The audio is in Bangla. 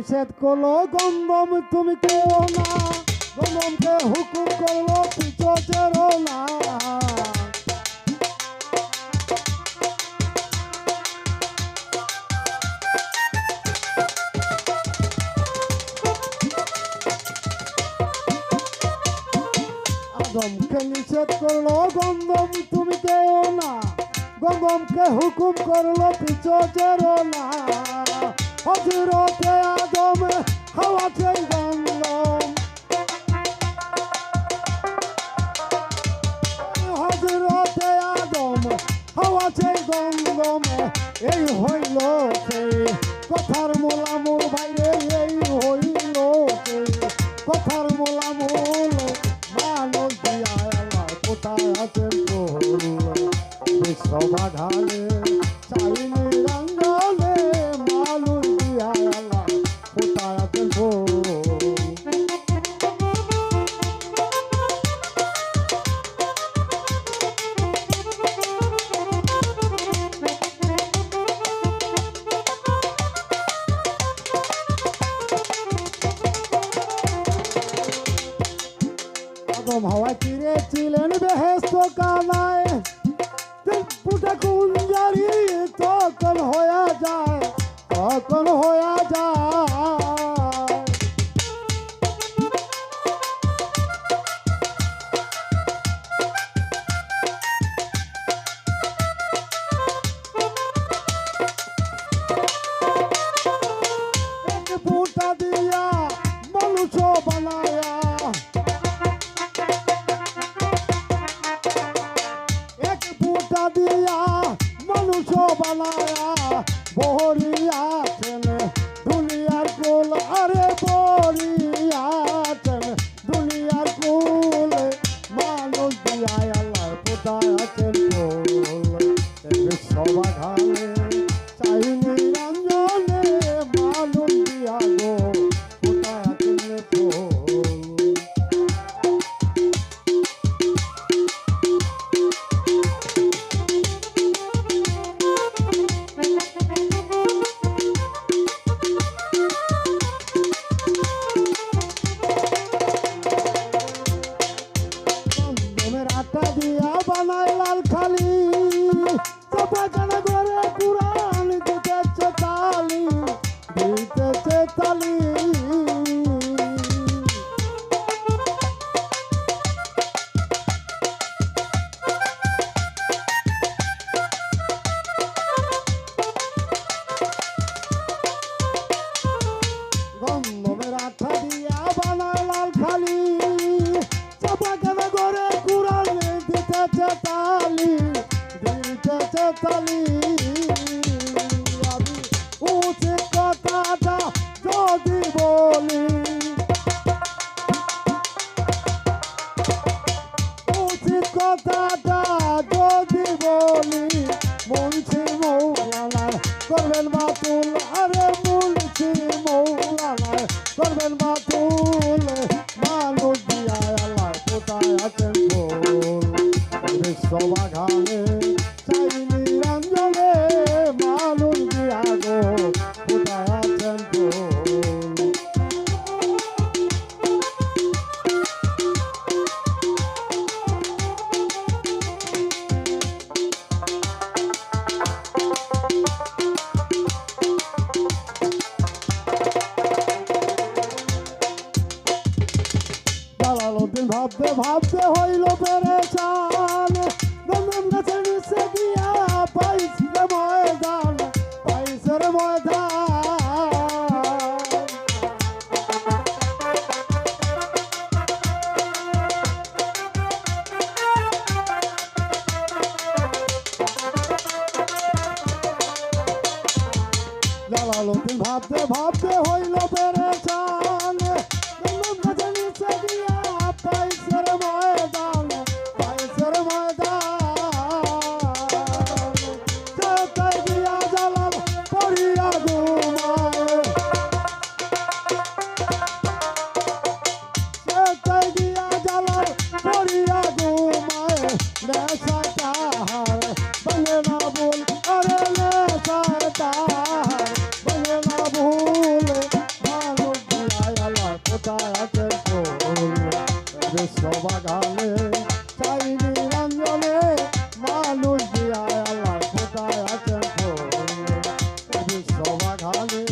নিষেধ করলো গন্ধম তুমি কেউ না, গন্ধমকে হুকুম করলো পিছু চেরো না। আদমকে নিষেধ করলো গন্ধম তুমি কেউ না, গন্ধমকে হুকুম করলো পিছু চেরো না। হযরতে আদম হাওয়া চাই গন্ধম, হযরতে আদম হাওয়া চাই গন্ধম। এই হইল সেই কথার মোলামুল বাইরে, এই হইল সেই কথার মোলামুল। মানুষ দিয়া আল্লাহ কোথায় আছেন ফুল, বিশ্ববাঘালে চাই নিরঞ্জনে। মানুষ দিয়া আল্লাহ কোথায় আছেন ফুল। আদম হাওয়া চিরেছিলেন বেহেশত কানায়, পুটা কুঞ্জারি তখন হয়ে যায়, তখন হয়ে যায়। এক পুটা দিয়া মানুষ বানায়া, দিয়া মানুষ বানায়া বহরিয়াছেন দুনিয়ার কুল। আরে বহরিয়াছেন দুনিয়ার কুল। মানুষ দিয়া আল্লাহ কোথায় আছেন ফুল, বিশ্ববাঘালে চাই নিরঞ্জনে। মানুষ দিয়া গো কোথায় আছেন ফুল। আটা দিয়া বানাই লাল খালি, চাপাখানা ঘরে কুরআন দিতেছে তালি, দিতেছে তালি। গন্ধমের আঠা দিয়া বানাই লাল খালি, চাপাখানা ঘরে কুরআন দিতেছে তালি, দিতেছে তালি। আমি উচিত কথাটা যদি বলি, উচিত কথাটা যদি বলি, মুন্সি মৌলানা করবেন বাতুল। আরে মুন্সি মৌলানা করবেন বাতুল। মানুষ দিয়া আল্লাহ কোথায় আছেন ফুল, বিশ্ববাঘালে চাই নিরঞ্জনে। মানুষ দিয়া গো কোথায় আছেন ফুল। জালালউদ্দিন ভাবতে ভাবতে হইল পেরেশান, গন্ধম গাছের নিচে গিয়া পাইছে ময়দান, পাইছে ময়দান। জালালউদ্দিন ভাবতে ভাবতে হইল পেরেশান, গন্ধম গাছের নিচে গিয়া পাইছে ময়দান, পাইছে ময়দান। যেতাই গিয়া জালাল পড়িয়া ঘুমায়, যেতাই গিয়া জালাল পড়িয়া ঘুমায়। নেশায় তাহার বলে না ভুল, আরে নেশায় তাহার বলে না ভুল। ফোটায় আছেন ফুল বিশ্ববাগানে চাই নিরঞ্জনে মানুষ দিয়া আল্লাহ ফোটায় আছেন ফুল বিশ্ববাগানে